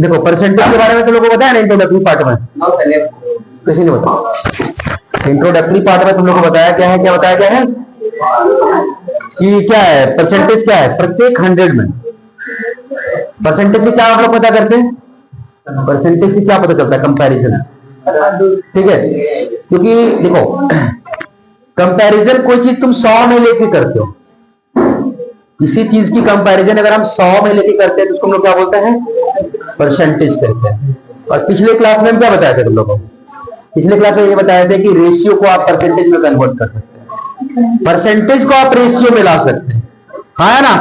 देखो परसेंटेज के बारे में तुम लोगों को बताया ना इंट्रोडक्टरी पार्ट में, किसी ने बताया इंट्रोडक्टरी पार्ट में तुम लोगों को बताया क्या है, क्या बताया गया है कि क्या है परसेंटेज, क्या है प्रत्येक 100 में परसेंटेज से क्या आप लोग पता करते हैं, परसेंटेज से क्या पता चलता है कंपैरिजन, ठीक है। क्योंकि देखो कंपैरिजन कोई चीज तुम 100 में लेके करते हो, किसी चीज की कंपैरिजन अगर हम 100 में लेके करते हैं तो उसको हम लोग क्या बोलते हैं परसेंटेज करते हैं। और पिछले क्लास में हम क्या बताया था तुम लोगों को, पिछले क्लास में ये बताया था कि रेशियो को आप परसेंटेज में कन्वर्ट कर सकते हैं, परसेंटेज को आप रेशियो में ला सकते हैं, हाँ ना।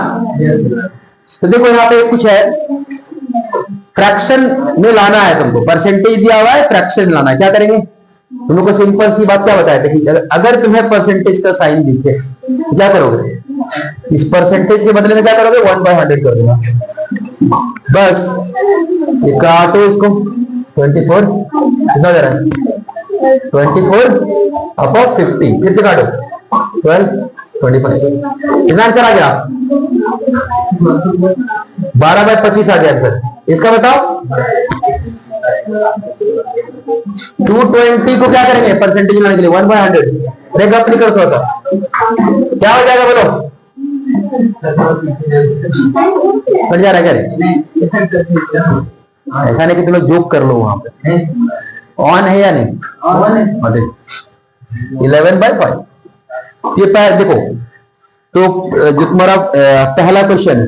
तो देखो यहाँ पे कुछ है फ्रैक्शन में लाना है तुमको, परसेंटेज दिया हुआ है फ्रैक्शन में लाना है, क्या करेंगे तुम लोग को सिंपल सी बात क्या बताया था कि अगर तुम्हें परसेंटेज का साइन दिखे तो क्या करोगे, इस परसेंटेज के बदले में क्या करोगे 1/100 कर देना, बस ये काटो इसको 24 कितना दे रहा है 24 अपॉन 50 फिर से काटो 12 25 कितना आंसर आ गया 12/25 आ गया आंसर। इसका बताओ 220 को क्या करेंगे परसेंटेज लाने के लिए 1/100, अरे गप नहीं करता होता क्या हो जाएगा बोलो, बढ़ जा रहा है क्या, ऐसा नहीं कि तुम लोग जोक कर लो वहां पे, ऑन है या नहीं, ऑन है 11/5। ये देखो तो जो तुम्हारा पहला क्वेश्चन है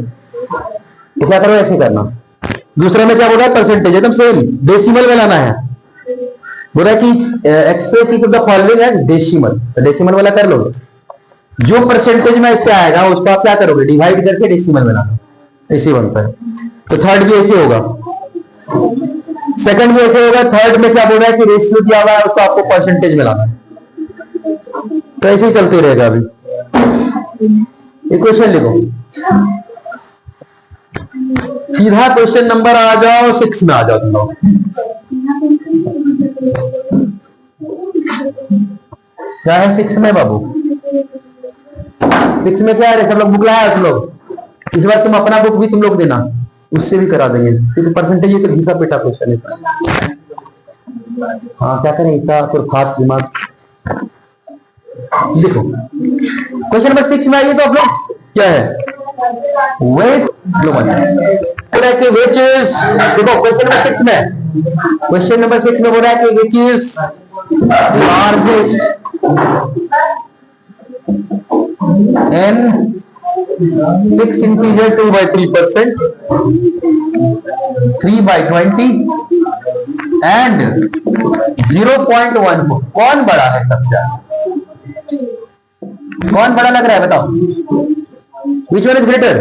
तो क्या करो ऐसे करना, दूसरे में क्या बोल रहा है परसेंटेज एकदम सेम डेसिमल में लाना है, बोल रहा है कि express it the following as decimal, तो डेसिमल वाला कर लोगे, जो परसेंटेज में इससे आएगा उसको आप क्या करोगे डिवाइड करके डेसिमल में लाना, ऐसे बनता है। तो थर्ड भी ऐसे होगा, सेकंड भी ऐसे होगा, थर्ड में क्या बोल रहा है कि रेशियो दिया हुआ है उसको आपको परसेंटेज में लाना है, तो ऐसे ही चलते रहेगा। अभी इक्वेशन लिखो, सीधा क्वेश्चन नंबर आ जाओ 6 में आ जाओ तुम लोग, क्या है 6 में बाबू, 6 में क्या है सब लोग बुक लाया तुम लोग, इस बार तुम अपना बुक भी तुम लोग देना, उससे भी करा देंगे क्योंकि परसेंटेज ये तो घिसा पेटा क्वेश्चन है। हाँ क्या करें इतना फिर फास्ट दिमाग, देखो क्वेश्चन नंबर 6 में आइए तो आप लोग क्या है वेट लो कि विच इज, देखो क्वेश्चन नंबर 6 में, क्वेश्चन नंबर 6 में बोल रहा है कि which is largest in 6 integer 2/3%, 3/20 and 0.14, कौन बड़ा है सबसे ज्यादा, कौन बड़ा लग रहा है बताओ, which one is greater,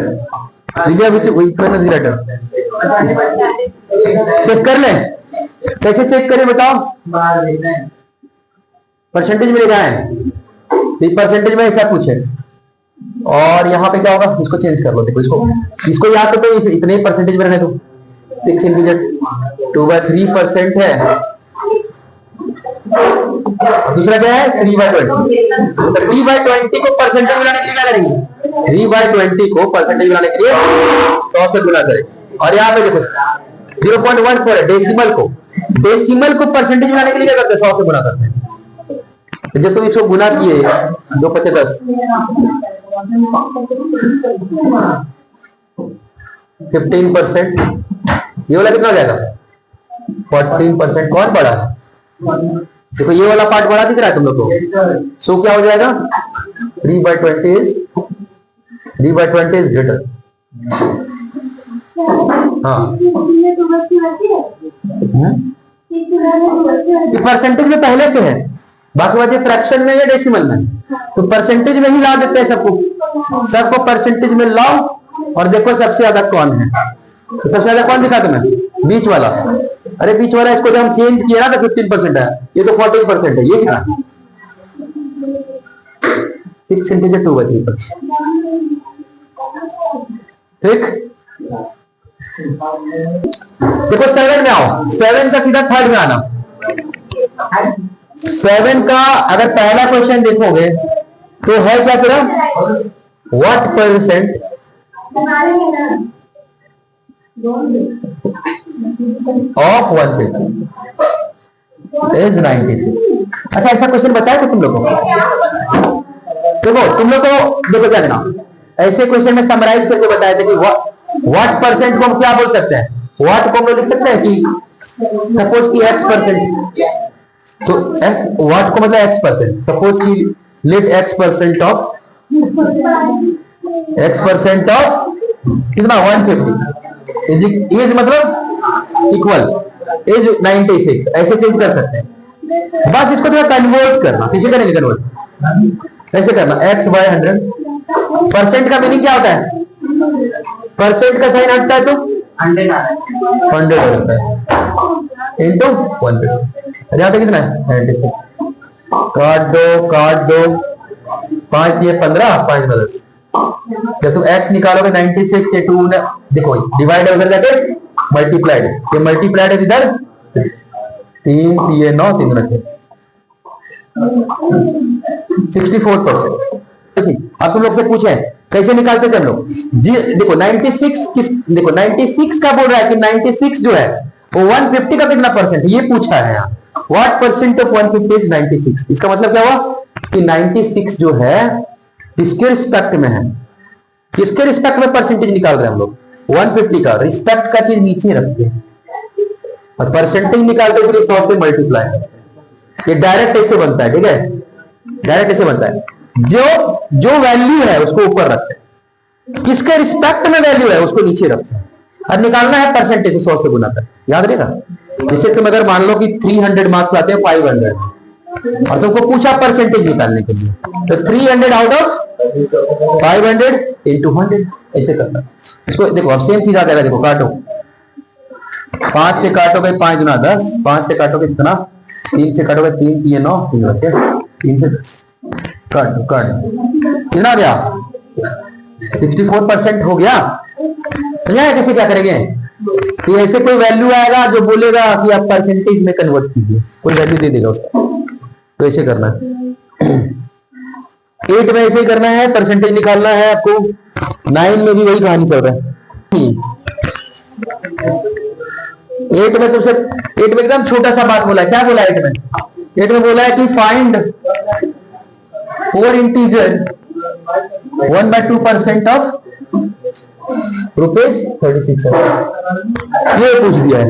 which one is greater, check कर लें, कैसे चेक करें बताओ, परसेंटेज में लिखा है, परसेंटेज में ऐसा कुछ है, और यहाँ पे क्या होगा इसको चेंज कर लो, देखो इसको याद तो इतने परसेंटेज में रहने दो, 6 इंटीजर 2/3% है, दूसरा क्या है 3/20, तो 3/20 को परसेंटेज मिलाने के लिए क्या करेंगे, 3/20 को परसेंटेज मिलाने के लिए 100 से गुना करें, और यहाँ पे देखो 0.14 है, डेसिमल को परसेंटेज मिलाने के लिए क्या करते हैं 100 से गुना करते हैं, तो जब तुम इसको गुना किए 2 × 5 = 10, 15%, ये वाला कितना हो जाएगा 14%, कौन बड़ा है, देखो ये वाला पार्ट बड़ा दिख रहा है तुम लोग को, सो क्या हो जाएगा 3/20 इज ग्रेटर, हाँ परसेंटेज में पहले से है, बाकी बात फ्रैक्शन में या डेसिमल में, तो परसेंटेज में ही ला देते हैं सबको परसेंटेज में लाओ, और देखो सबसे ज्यादा कौन है, तो सबसे ज्यादा कौन दिखा तुम्हें बीच वाला, अरे बीच वाला इसको जब हम चेंज किया ना तो 15% है, ये तो 14% है, ये कितना 6 इंटीजर 2/3%, ठीक। देखो 7 में आओ, 7 का सीधा थर्ड में आना, 7 का अगर पहला क्वेश्चन देखोगे तो है क्या तेरा, व्हाट परसेंट ऑफ 150 इज 96। अच्छा ऐसा क्वेश्चन बताया था तुम लोगों को? देखो तुम लोग को देखो क्या देना, ऐसे क्वेश्चन में समराइज करके बताया था कि व्हाट परसेंट को हम क्या बोल सकते हैं, व्हाट को हम लोग लिख सकते हैं कि सपोज कि x परसेंट, तो व्हाट को मतलब x परसेंट, सपोज कि लेट x परसेंट ऑफ कितना 150 इज मतलब इक्वल इज 96, ऐसे चेंज कर सकते हैं। बस इसको थोड़ा कन्वर्ट करना, किसी करेंगे कन्वर्ट ऐसे करना, x बाय 100। परसेंट का मीनिंग क्या होता है? परसेंट का साइन हटता है तो 100 होता है इंटू 150। यहाँ पे कितना है 96। काट दो 5 ये 15 5 10। जब तुम x निकालोगे 96 के 2 ने देखो डिवाइड उधर जाके मल्टीप्लाइड, ये मल्टीप्लाइड है इधर 3 ये 9 3 रखे 64%। अब तुम लोग से पूछे कैसे निकालते थे हम लोग जी? देखो 96 देखो 96 का बोल रहा है कि 96 जो है वो 150 का कितना परसेंट, ये पूछा है यहाँ। What percent of 150 is 96। इसका मतलब क्या हुआ कि 96 जो है किसके रिस्पेक्ट में है, किसके रिस्पेक्ट में परसेंटेज निकाल रहे हैं हम लोग? 150 का। रिस्पेक्ट का चीज नीचे रखते हैं और परसेंटेज निकालते हैं 100 से मल्टीप्लाई करते हैं। ये डायरेक्ट ऐसे बनता है, ठीक है, डायरेक्ट ऐसे बनता है। जो वैल्यू है उसको ऊपर रखते हैं, किसके रिस्पेक्ट में वैल्यू है उसको नीचे रखते हैं, और निकालना है परसेंटेज 100 से गुना कर। याद रहेगा? जैसे तुम अगर मान लो कि 300 मार्क्स लाते हैं 500 और तुमको पूछा परसेंटेज निकालने के लिए, तो 300 आउट ऑफ 500 इंटू 100 ऐसे करना। इसको देखो अब सेम चीज आ जाएगा। देखो काटो, 5 से काटोगे 5 गुना 10, 5 से काटोगे कितना, 3 से काटोगे 3 3 9 3 बचे 3 से 10 काट दो कितना आ गया 64% हो गया। तो यहाँ कैसे क्या करेंगे, तो ऐसे कोई वैल्यू आएगा जो बोलेगा कि आप परसेंटेज में कन्वर्ट कीजिए, कोई वैल्यू दे देगा उसका, तो ऐसे करना है। 8 में ऐसे ही करना है, परसेंटेज निकालना है आपको। 9 में भी वही कहानी चल रहा है। 8 में तुमसे 8 में एकदम छोटा सा बात बोला है। क्या बोला है 8 में बोला है कि फाइंड 4 इंटीजर 1/2% ऑफ ₹36। ये पूछ दिया है।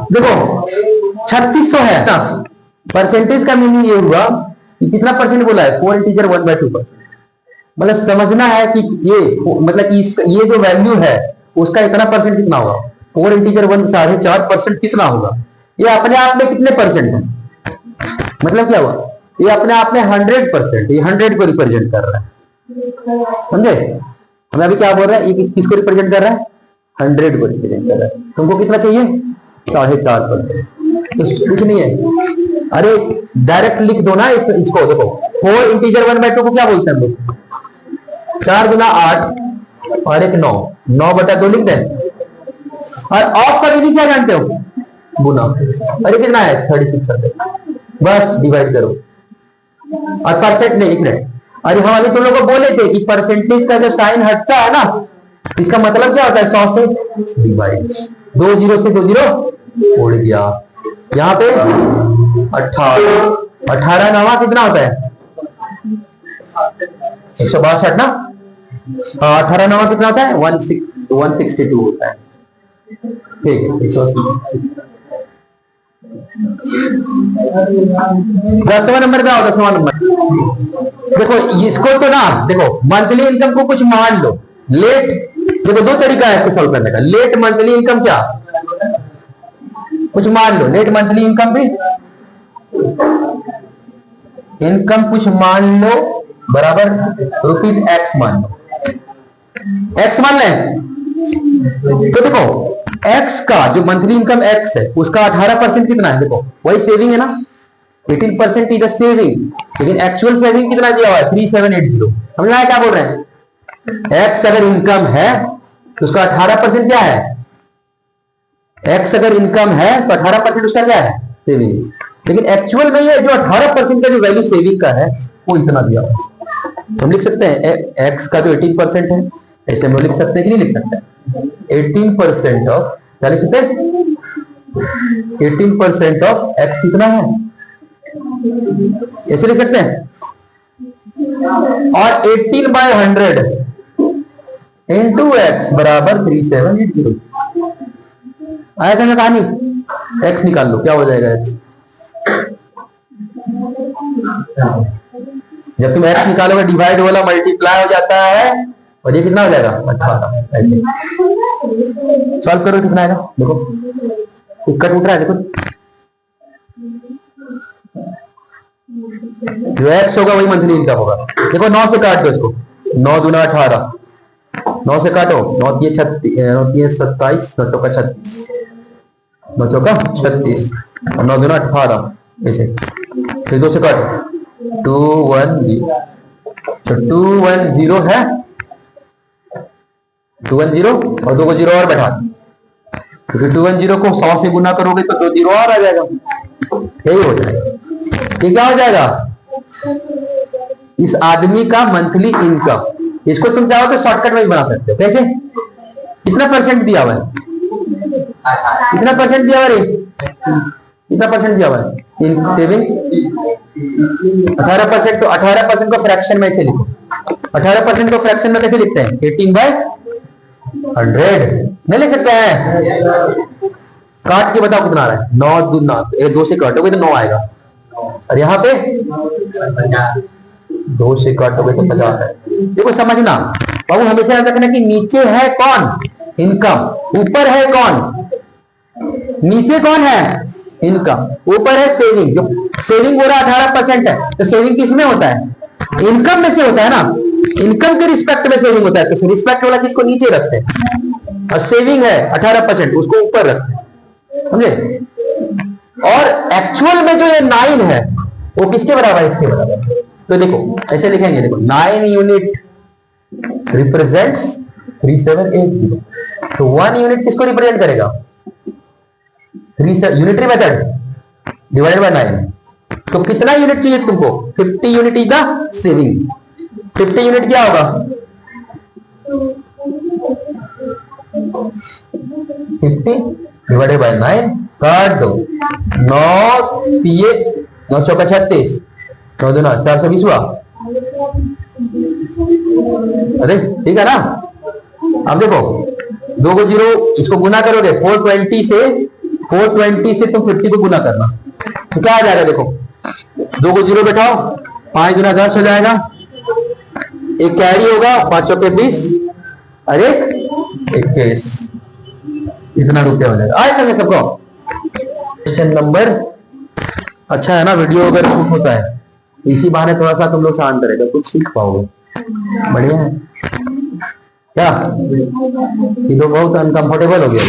देखो 3600 है ना, परसेंटेज का मीनिंग ये हुआ कि कितना परसेंट बोला है, 4 इंटीजर 1/2%। मतलब समझना है कि ये मतलब कि ये जो वैल्यू है उसका इतना परसेंट कितना होगा, 4 इंटीजर 1 4.5% कितना होगा। ये अपने आप में कितने परसेंट है, मतलब क्या हुआ, ये अपने आप में 100%, ये 100 को रिप्रेजेंट कर रहा है। समझे? हमें अभी क्या बोल रहा है, ये किसको रिप्रेजेंट कर रहा है, 100 को रिप्रेजेंट कर रहा है। तुमको कितना चाहिए 4.5%, तो कुछ नहीं है। अरे डायरेक्ट लिख दो ना इसको। देखो 4 इंटीजर 1/2 को क्या बोलते हैं हम लोग, 4 गुना 8 और 1 9, 9/2 लिख दें। और ऑफ का मीनिंग क्या जानते हो, गुना। अरे कितना है 3600, बस डिवाइड करो। और परसेंट नहीं लिख रहे। अरे हम अभी तुम लोग को बोले थे कि परसेंटेज का जब साइन हटता है ना, इसका मतलब क्या होता है, 100 से डिवाइड। 2 0 से 2 0 उड़ गया। यहाँ पे 18 नवा कितना होता है 162 ना। 18 नवा कितना होता है 162 होता है। ठीक है 10वां नंबर पे आओ। 10वां नंबर देखो, इसको तो ना देखो मंथली इनकम को कुछ मान लो लेट। देखो 2 तरीका है इसको सॉल्व करने का। लेट मंथली इनकम क्या कुछ मान लो, लेट मंथली इनकम भी इनकम कुछ मान लो बराबर ₹x मान लो, x मान लें। तो देखो x का जो मंथली इनकम x है उसका 18% कितना है, देखो वही सेविंग है ना, 18% इज सेविंग, लेकिन एक्चुअल सेविंग कितना दिया हुआ है 3780। समझ रहा है क्या बोल रहे हैं, x अगर इनकम है तो उसका 18% क्या है, x अगर इनकम है तो 18% उसका क्या है सेविंग। लेकिन एक्चुअल में ये जो 18% का जो वैल्यू सेविंग का है वो इतना दिया हुआ है। हम लिख सकते हैं x का जो 18% है ऐसे हम लिख सकते हैं कि नहीं लिख सकते हैं। 18% ऑफ, क्या लिख सकते हैं? 18% ऑफ x कितना है, ऐसे लिख सकते हैं। और 18/100 इंटू एक्स बराबर 3780। आया समझ कहानी? x निकाल लो, क्या हो जाएगा x? जब तुम x निकालोगे डिवाइड वाला मल्टीप्लाई हो जाता है, और ये कितना हो जाएगा? 18। सॉल्व करो, कितना आएगा देखो, कट उठ रहा है देखो, जो x होगा वही मंथली इनकम होगा। देखो 9 से काट दो इसको, 9 दूना 18, 9 से काटो, 9 3 36, 9 3 27, 9 चौका 36, 9 चौका 36 और 9 दूना 18, ऐसे फिर 2 से काटो, 210, तो 210 है, 210 और 2 को 0 और बैठा दो, क्योंकि 210 को 100 से गुना करोगे तो 2 0 और आ जाएगा, यही हो जाएगा। ये क्या हो जाएगा? इस आदमी का मंथली इनकम। इसको तुम चाहो तो शॉर्टकट में भी बना सकते हो। कैसे? कितना परसेंट दिया हुआ है? कितना परसेंट दिया हुआ है? कितना परसेंट दिया हुआ है इन सेविंग? 18%। तो 18% को फ्रैक्शन में ऐसे लिखो। 18% को फ्रैक्शन में कैसे लिखते हैं? 18/100 नहीं लिख सकते हैं? काट के बताओ कितना आ रहा है? 9 दूना, 2 से काटोगे तो 9 आएगा, और यहाँ पे 2 से काटोगे तो 50 है। देखो समझना बाबू, हमेशा याद रखना कि नीचे है कौन? इनकम। ऊपर है कौन? नीचे कौन है? इनकम। ऊपर है सेविंग। जो सेविंग बोला 18% है, तो सेविंग किस में होता है? इनकम में से होता है ना। इनकम के रिस्पेक्ट में सेविंग होता है, तो रिस्पेक्ट वाला चीज को नीचे रखते हैं, और सेविंग है 18%, उसको ऊपर रखते हैं, समझे? और एक्चुअल में जो ये 9 है वो किसके बराबर है? इसके बराबर। तो देखो ऐसे लिखेंगे, देखो 9 यूनिट रिप्रेजेंट्स 3780। तो 1 यूनिट किसको रिप्रेजेंट करेगा? 3 यूनिटरी मेथड डिवाइडेड बाय 9। तो कितना यूनिट चाहिए तुमको? 50 unit is the saving. 50 unit क्या होगा? 50 डिवाइडेड बाय 9, काट दो, 9 चौका 36, 9 दूना 420 हुआ। अरे ठीक है ना। अब देखो 2 को 0, इसको गुना करोगे 420 से तुम 50 को गुना करना, तो क्या आ जाएगा? देखो 2 को 0 बैठाओ, 5 दूना 10 हो जाएगा, एक कैरी होगा, 5 चौके 20, अरे 21, इतना रुपया हो जाएगा। आए समझ सबको? क्वेश्चन नंबर अच्छा है ना, वीडियो अगर शूट होता है इसी बहाने थोड़ा सा तुम लोग शांत रहेगा, कुछ सीख पाओगे, बढ़िया है क्या? ये तो बहुत अनकंफर्टेबल हो गया,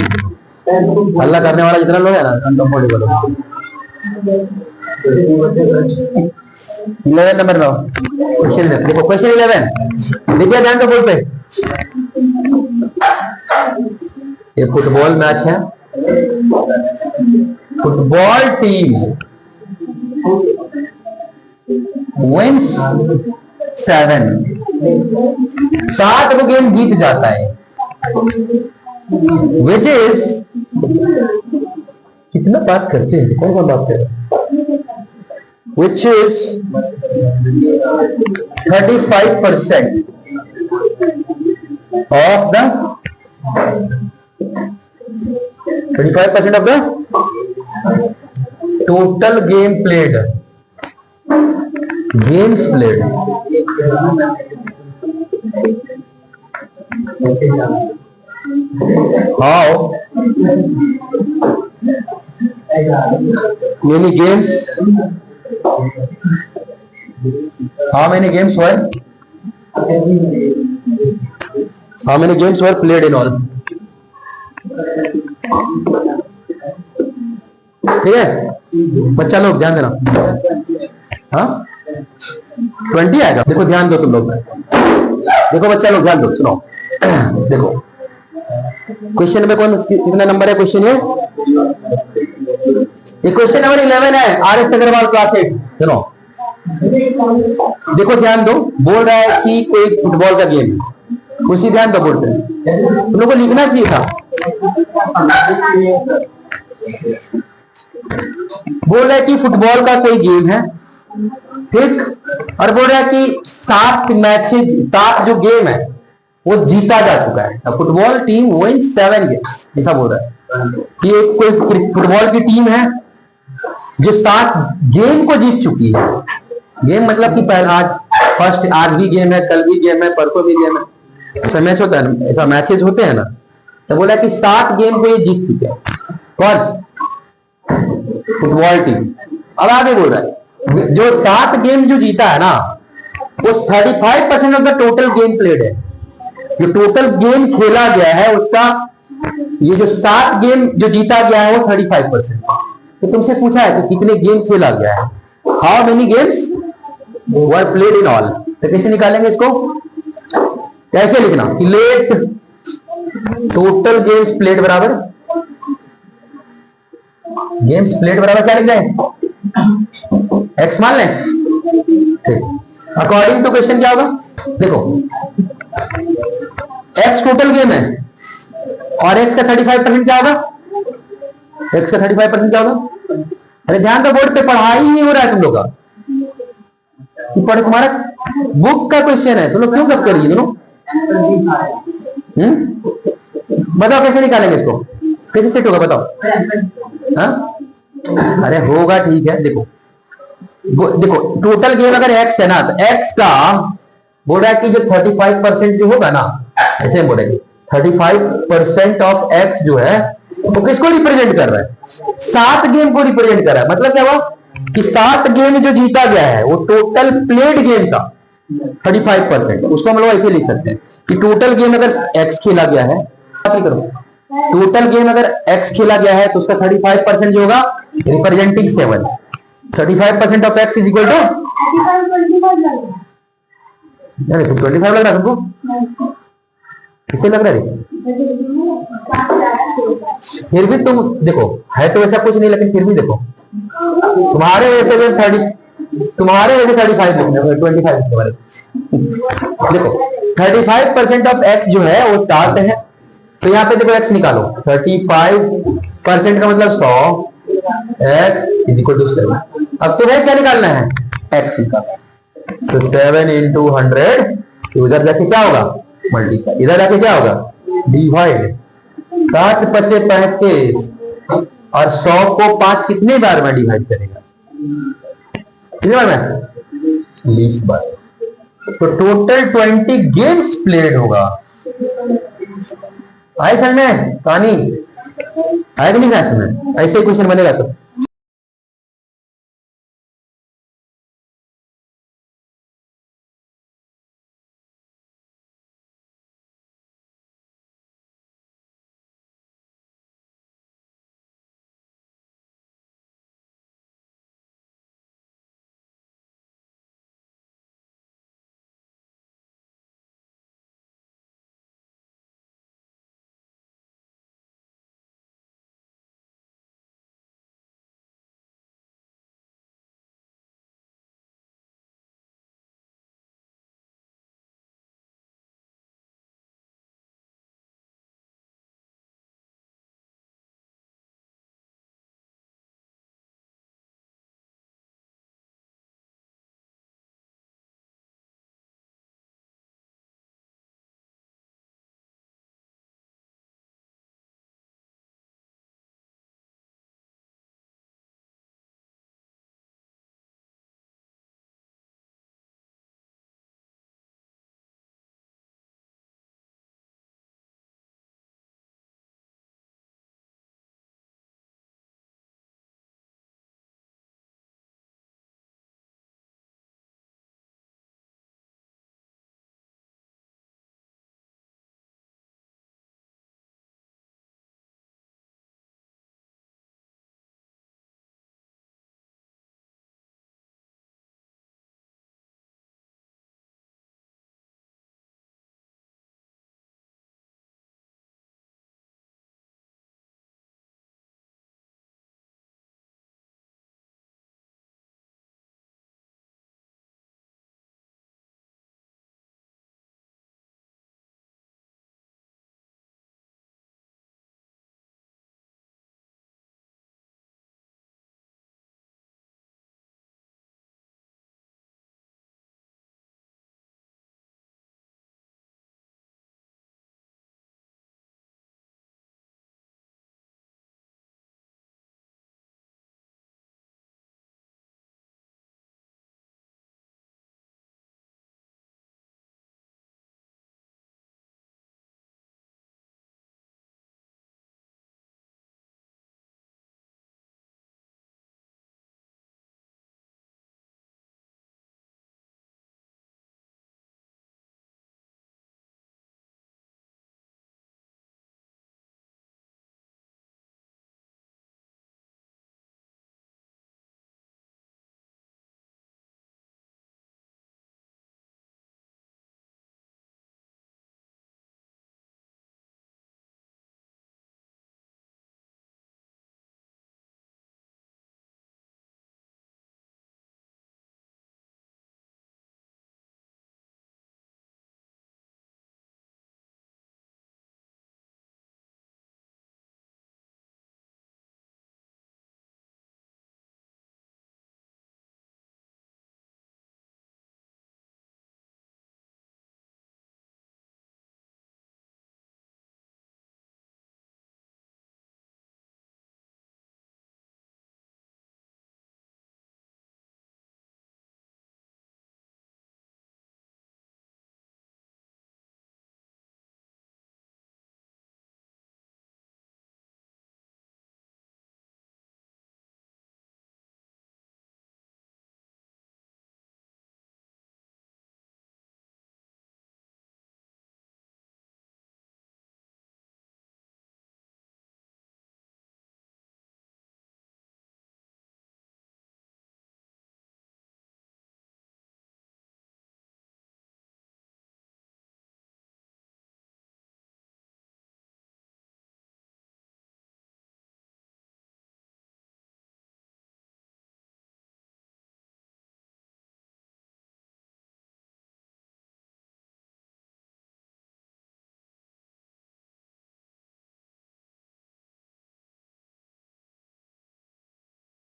हल्ला करने वाला जितना लोग है ना अनकंफर्टेबल हो गया। 11 नंबर लो क्वेश्चन, देखो क्वेश्चन 11 देखिए, ध्यान दो बोर्ड पे। ये फुटबॉल मैच है, फुटबॉल टीम विंस 7 को गेम जीत जाता है, विच इज, कितना बात करते हैं, कौन कौन बात करे, which is 35% of the 35% of the total game played, games played. How many games? How many games were? How many games were played in all? ठीक है बच्चा लोग ध्यान देना। हाँ 20 आएगा। देखो ध्यान दो तुम लोग, देखो बच्चा लोग ध्यान दो, सुनो देखो क्वेश्चन में कौन कितना नंबर है? क्वेश्चन ये क्वेश्चन नंबर 11 है, RS अग्रवाल क्लास 8। सुनो देखो ध्यान दो, बोल रहा है कि कोई फुटबॉल का गेम है, खुशी ध्यान दो बोर्ड पे, तुम लोग को लिखना चाहिए था। बोल रहा है कि फुटबॉल का कोई गेम है, ठीक, और बोल रहा है कि 7 जो गेम है वो जीता जा चुका है। फुटबॉल टीम विन 7 गेम्स, ऐसा बोल रहा है कि एक कोई फुटबॉल की टीम है जो 7 गेम को जीत चुकी है। गेम मतलब कि पहला आज भी गेम है, कल भी गेम है, परसों भी गेम है, ऐसा मैच होता है ना, ऐसा मैचेस होते हैं ना। तो बोला कि 7 गेम को ये जीत चुके हैं। कौन? Football team. अब आगे बोल रहा है जो 7 गेम जो जीता है ना, वो 35% of the total game played है। जो टोटल गेम खेला गया है उसका, ये जो 7 गेम जो जीता गया है वो 35%। तो तुमसे पूछा है कि कितने गेम खेला गया है, how many games were played in all. तो कैसे निकालेंगे इसको? कैसे लिखना कि लेट टोटल गेम्स प्लेड बराबर गेम्स प्लेड बराबर क्या लिख रहे हैं? एक्स मान लें, ठीक। अकॉर्डिंग टू क्वेश्चन क्या होगा? देखो एक्स टोटल गेम है और एक्स का 35% क्या होगा? एक्स का 35% क्या होगा? अरे ध्यान दो, बोर्ड पे पढ़ाई ही नहीं हो रहा है तुम लोग का। तुम्हारा बुक का क्वेश्चन है, तुम लोग क्यों कब करिए दोनों? बताओ कैसे निकालेंगे इसको, कैसे सेट होगा बताओ। हाँ? अरे होगा, ठीक है। देखो टोटल गेम अगर एक्स है ना, तो एक्स का बोल रहा है कि जो 35% जो होगा ना, ऐसे बोलेंगे 35% ऑफ एक्स जो है वो किसको रिप्रेजेंट कर रहा है? 7 गेम को रिप्रेजेंट कर रहा है। मतलब क्या हुआ कि 7 गेम जो जीता गया है वो टोटल प्लेड गेम का 35%, उसको हम लोग ऐसे लिख सकते हैं कि टोटल गेम अगर एक्स खेला गया है, करो टोटल गेम अगर एक्स खेला गया है तो उसका 35% जो होगा representing 7। 35% of X is equal to 25 लग रहा है तुमको? किसे लग रहा है? फिर भी तुम देखो, है तो ऐसा कुछ नहीं, लेकिन फिर भी देखो तुम्हारे वजह से 35 लिखने 25 लिखने वाले। देखो 35% ऑफ एक्स जो है वो 7 है, तो यहाँ पे देखो एक्स निकालो, 35% का मतलब 100, एक्स इज इक्वल टू 7। अब तुम्हें क्या निकालना है? एक्स निकालना। तो 7 इंटू 100, उधर जाके क्या होगा? मल्टीप्लाई, इधर जाके क्या होगा? डिवाइड। 7 पचे 35 और 100 को 5 कितने बार में डिवाइड करेगा? कितने बार में? 20 बार। तो टोटल 20 गेम्स प्लेड होगा। आए समझ में कहानी? आए कि नहीं आए समझ में? ऐसे ही क्वेश्चन बनेगा सब।